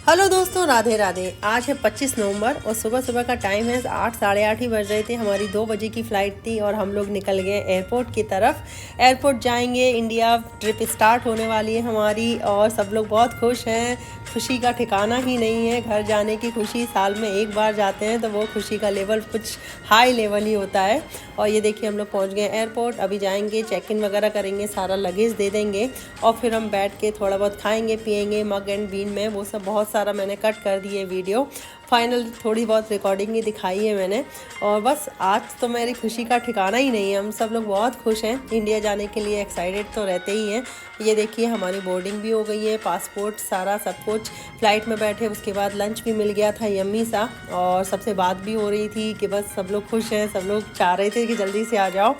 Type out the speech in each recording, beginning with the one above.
Hello दोस्तों, राधे राधे। आज है 25 नवंबर और सुबह सुबह का टाइम है 8 साढ़े 8 ही बज रहे थे। हमारी 2 बजे की फ़्लाइट थी और हम लोग निकल गए एयरपोर्ट की तरफ। एयरपोर्ट जाएंगे, इंडिया ट्रिप स्टार्ट होने वाली है हमारी और सब लोग बहुत खुश हैं। खुशी का ठिकाना ही नहीं है। घर जाने की खुशी, साल में एक बार जाते हैं तो वो खुशी का लेवल कुछ हाई लेवल ही होता है। और ये देखिए हम लोग पहुंच गए एयरपोर्ट। अभी जाएंगे, चेक इन वगैरह करेंगे, सारा लगेज दे देंगे और फिर हम बैठ के थोड़ा बहुत खाएंगे पिएंगे मग एंड बीन में। वो सब बहुत सारा मैंने कट कर दिए वीडियो, फाइनल थोड़ी बहुत रिकॉर्डिंग ही दिखाई है मैंने। और बस आज तो मेरी खुशी का ठिकाना ही नहीं है। हम सब लोग बहुत खुश हैं, इंडिया जाने के लिए एक्साइटेड तो रहते ही हैं। ये देखिए हमारी बोर्डिंग भी हो गई है, पासपोर्ट सारा सब कुछ। फ़्लाइट में बैठे उसके बाद लंच भी मिल गया था यम्मी सा, और सबसे बात भी हो रही थी कि बस सब लोग खुश हैं। सब लोग चाह रहे थे कि जल्दी से आ जाओ।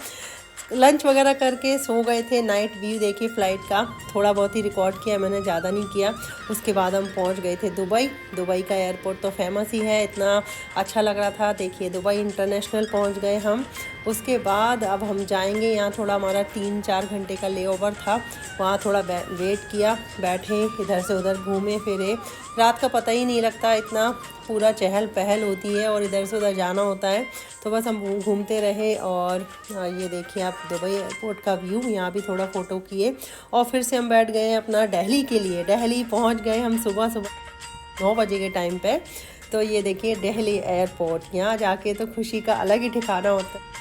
लंच वगैरह करके सो गए थे। नाइट व्यू देखिए फ़्लाइट का, थोड़ा बहुत ही रिकॉर्ड किया मैंने, ज़्यादा नहीं किया। उसके बाद हम पहुंच गए थे दुबई। दुबई का एयरपोर्ट तो फेमस ही है, इतना अच्छा लग रहा था। देखिए दुबई इंटरनेशनल पहुंच गए हम। उसके बाद अब हम जाएंगे, यहाँ थोड़ा हमारा 3-4 घंटे का लेओवर था, वहाँ थोड़ा वेट किया, बैठे इधर से उधर घूमे फिरे। रात का पता ही नहीं लगता, इतना पूरा चहल पहल होती है और इधर से उधर जाना होता है। तो बस हम घूमते रहे। और ये देखिए आप दुबई एयरपोर्ट का व्यू, यहाँ भी थोड़ा फ़ोटो किए और फिर से हम बैठ गए अपना दिल्ली के लिए। दिल्ली पहुँच गए हम सुबह सुबह 9 बजे के टाइम पे। तो ये देखिए दिल्ली एयरपोर्ट, यहाँ जाके तो खुशी का अलग ही ठिकाना होता है।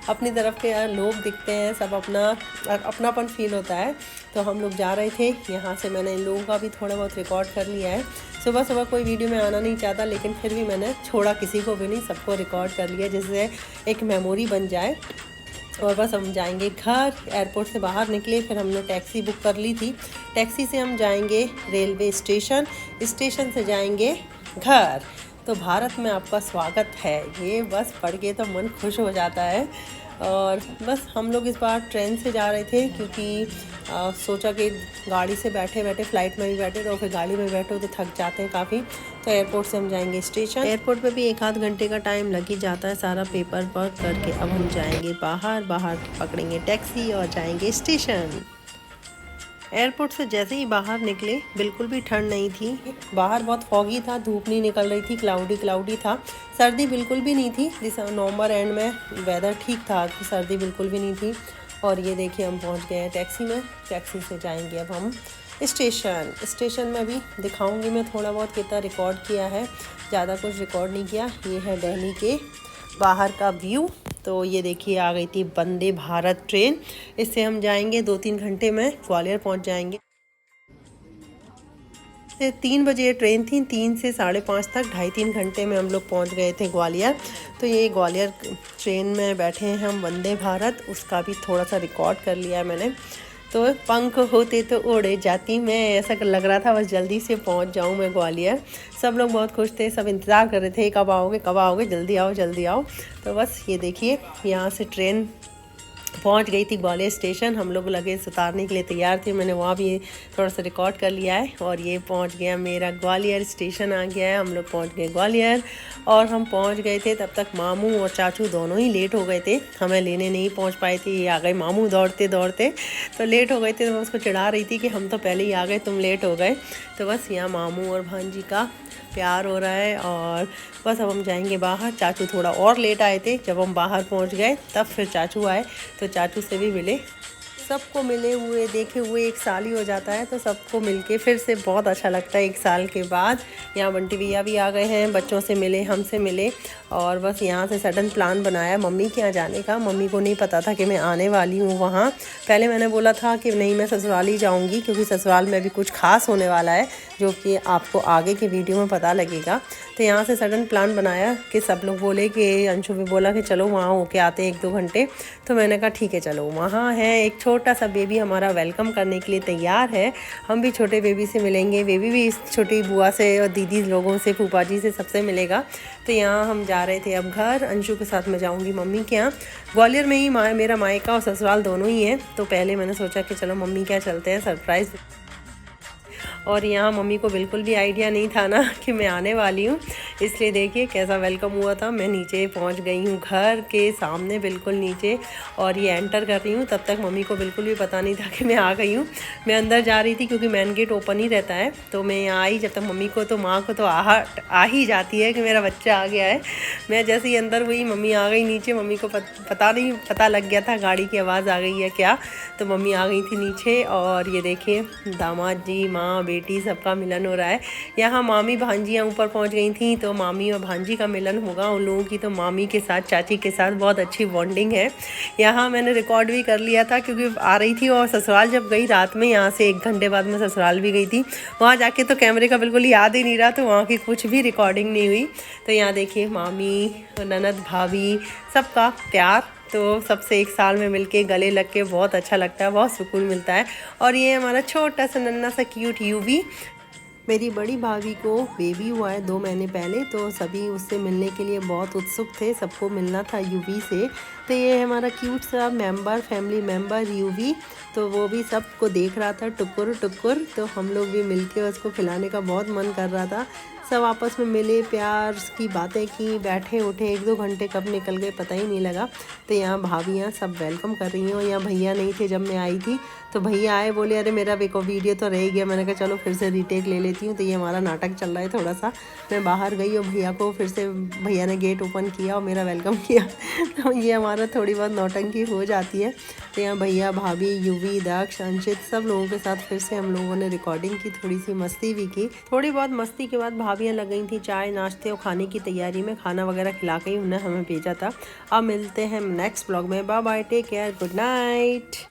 अपनी तरफ के लोग दिखते हैं, सब अपनापन फील होता है। तो हम लोग जा रहे थे, यहाँ से मैंने इन लोगों का भी थोड़ा बहुत रिकॉर्ड कर लिया है। सुबह सुबह कोई वीडियो में आना नहीं चाहता, लेकिन फिर भी मैंने छोड़ा किसी को भी नहीं, सबको रिकॉर्ड कर लिया जिससे एक मेमोरी बन जाए। और बस हम जाएंगे घर। एयरपोर्ट से बाहर निकले, फिर हमने टैक्सी बुक कर ली थी। टैक्सी से हम जाएंगे रेलवे स्टेशन, स्टेशन से जाएंगे घर। तो भारत में आपका स्वागत है, ये बस पढ़ के तो मन खुश हो जाता है। और बस हम लोग इस बार ट्रेन से जा रहे थे, क्योंकि सोचा कि गाड़ी से बैठे बैठे फ़्लाइट में भी बैठे तो फिर गाड़ी में बैठो तो थक जाते हैं काफ़ी। तो एयरपोर्ट से हम जाएंगे स्टेशन। एयरपोर्ट पे भी 1-8 घंटे का टाइम लग ही जाता है सारा पेपर वर्क करके। अब हम जाएंगे बाहर, बाहर पकड़ेंगे टैक्सी और जाएंगे स्टेशन। एयरपोर्ट से जैसे ही बाहर निकले बिल्कुल भी ठंड नहीं थी। बाहर बहुत फॉगी था, धूप नहीं निकल रही थी, क्लाउडी क्लाउडी था। सर्दी बिल्कुल भी नहीं थी। नवंबर एंड में वेदर ठीक था, सर्दी बिल्कुल भी नहीं थी। और ये देखिए हम पहुंच गए हैं टैक्सी में। टैक्सी से जाएंगे अब हम स्टेशन। स्टेशन में भी दिखाऊंगी मैं थोड़ा बहुत कितना रिकॉर्ड किया है, ज़्यादा कुछ रिकॉर्ड नहीं किया। ये है दिल्ली के बाहर का व्यू। तो ये देखिए आ गई थी वंदे भारत ट्रेन, इससे हम जाएंगे 2-3 घंटे में ग्वालियर पहुंच जाएंगे। 3 बजे ट्रेन थी, 3 से 5:30 तक, 2.5-3 घंटे में हम लोग पहुंच गए थे ग्वालियर। तो ये ग्वालियर ट्रेन में बैठे हैं हम वंदे भारत, उसका भी थोड़ा सा रिकॉर्ड कर लिया है मैंने। तो पंख होते तो उड़े जाती मैं, ऐसा लग रहा था बस जल्दी से पहुंच जाऊं मैं ग्वालियर। सब लोग बहुत खुश थे, सब इंतज़ार कर रहे थे कब आओगे, जल्दी आओ जल्दी आओ। तो बस ये देखिए यहाँ से ट्रेन पहुंच गई थी ग्वालियर स्टेशन। हम लोग लगेज उतारने के लिए तैयार थे, मैंने वहाँ भी थोड़ा सा रिकॉर्ड कर लिया है। और ये पहुंच गया मेरा ग्वालियर स्टेशन आ गया है। हम लोग पहुंच गए ग्वालियर और हम पहुंच गए थे तब तक मामू और चाचू दोनों ही लेट हो गए थे, हमें लेने नहीं पहुंच पाए थे। ये आ गए मामू दौड़ते दौड़ते, तो लेट हो गए थे। तो मैं उसको चिढ़ा रही थी कि हम तो पहले ही आ गए, तुम लेट हो गए। तो बस यहाँ मामू और भांजी का प्यार हो रहा है। और बस अब हम जाएंगे बाहर। चाचू थोड़ा और लेट आए थे, जब हम बाहर पहुंच गए तब फिर चाचू आए, तो चाचू से भी मिले। सबको मिले हुए देखे हुए 1 साल ही हो जाता है, तो सबको मिलके फिर से बहुत अच्छा लगता है 1 साल के बाद। यहाँ बंटी भैया भी आ गए हैं, बच्चों से मिले, हमसे मिले। और बस यहाँ से सडन प्लान बनाया मम्मी के यहाँ जाने का। मम्मी को नहीं पता था कि मैं आने वाली हूँ वहाँ। पहले मैंने बोला था कि नहीं मैं ससुराल ही जाऊँगी, क्योंकि ससुराल में भी कुछ खास होने वाला है जो कि आपको आगे की वीडियो में पता लगेगा। तो यहाँ से सडन प्लान बनाया कि सब लोग बोले कि अंशु भी बोला कि चलो वहाँ होके आते 1-2 घंटे। तो मैंने कहा ठीक है चलो। वहाँ है एक छोटा सा बेबी हमारा वेलकम करने के लिए तैयार है। हम भी छोटे बेबी से मिलेंगे, बेबी भी इस छोटी बुआ से और दीदी लोगों से, फूफा जी से, सबसे मिलेगा। तो यहाँ हम जा रहे थे अब घर। अंशु के साथ मैं जाऊँगी मम्मी के यहाँ। ग्वालियर में ही मेरा मायका और ससुराल दोनों ही है। तो पहले मैंने सोचा कि चलो मम्मी के यहाँ चलते हैं, सरप्राइज़। और यहाँ मम्मी को बिल्कुल भी आइडिया नहीं था ना कि मैं आने वाली हूँ, इसलिए देखिए कैसा वेलकम हुआ था। मैं नीचे पहुँच गई हूँ घर के सामने बिल्कुल नीचे, और ये एंटर कर रही हूँ। तब तक मम्मी को बिल्कुल भी पता नहीं था कि मैं आ गई हूँ। मैं अंदर जा रही थी क्योंकि मेन गेट ओपन ही रहता है, तो मैं यहाँ आई। जब तक मम्मी को तो माँ को तो आ ही जाती है कि मेरा बच्चा आ गया है। मैं जैसे ही अंदर हुई मम्मी आ गई नीचे। मम्मी को पता लग गया था गाड़ी की आवाज़ आ गई है क्या, तो मम्मी आ गई थी नीचे। और ये देखिए दामाद जी, माँ बेटी सबका मिलन हो रहा है। यहाँ मामी भांजियाँ ऊपर पहुँच गई थी, तो मामी और भांजी का मिलन होगा उन लोगों की। तो मामी के साथ चाची के साथ बहुत अच्छी बॉन्डिंग है। यहाँ मैंने रिकॉर्ड भी कर लिया था क्योंकि आ रही थी, और ससुराल जब गई रात में, यहाँ से 1 घंटे बाद मैं ससुराल भी गई थी। वहाँ जाके तो कैमरे का बिल्कुल याद ही नहीं रहा, तो वहाँ की कुछ भी रिकॉर्डिंग नहीं हुई। तो यहाँ देखिए मामी, ननद, भाभी सबका प्यार। तो सबसे एक साल में मिलके गले लग के बहुत अच्छा लगता है, बहुत सुकून मिलता है। और ये हमारा छोटा सा नन्ना सा क्यूट यूवी। मेरी बड़ी भाभी को बेबी हुआ है 2 महीने पहले, तो सभी उससे मिलने के लिए बहुत उत्सुक थे। सबको मिलना था यूवी से। तो ये हमारा क्यूट सा फैमिली मेम्बर यूवी, तो वो भी सबको देख रहा था टुकुर टुकुर। तो हम लोग भी मिलके उसको खिलाने का बहुत मन कर रहा था। सब आपस में मिले, प्यार की बातें की, बैठे उठे। 1-2 घंटे कब निकल गए पता ही नहीं लगा। तो यहाँ भाभियाँ सब वेलकम कर रही हैं। और यहाँ भैया नहीं थे जब मैं आई थी, तो भैया आए, बोले अरे मेरा वीडियो तो रह गया। मैंने कहा चलो फिर से रीटेक ले लेती हूँ। तो ये हमारा नाटक चल रहा है थोड़ा सा। मैं बाहर गई और भैया को फिर से भैया ने गेट ओपन किया और मेरा वेलकम किया। तो ये हमारा थोड़ी बहुत नौटंकी हो जाती है। तो यहाँ भैया, भाभी, यूवी, दक्ष, अंशित सब लोगों के साथ फिर से हम लोगों ने रिकॉर्डिंग की, थोड़ी सी मस्ती भी की। थोड़ी बहुत मस्ती के बाद भाभियाँ लग गई थी चाय, नाश्ते और खाने की तैयारी में। खाना वगैरह खिला के ही उन्हें हमें भेजा था। अब मिलते हैं नेक्स्ट ब्लॉग में। Bye bye, take care, good night.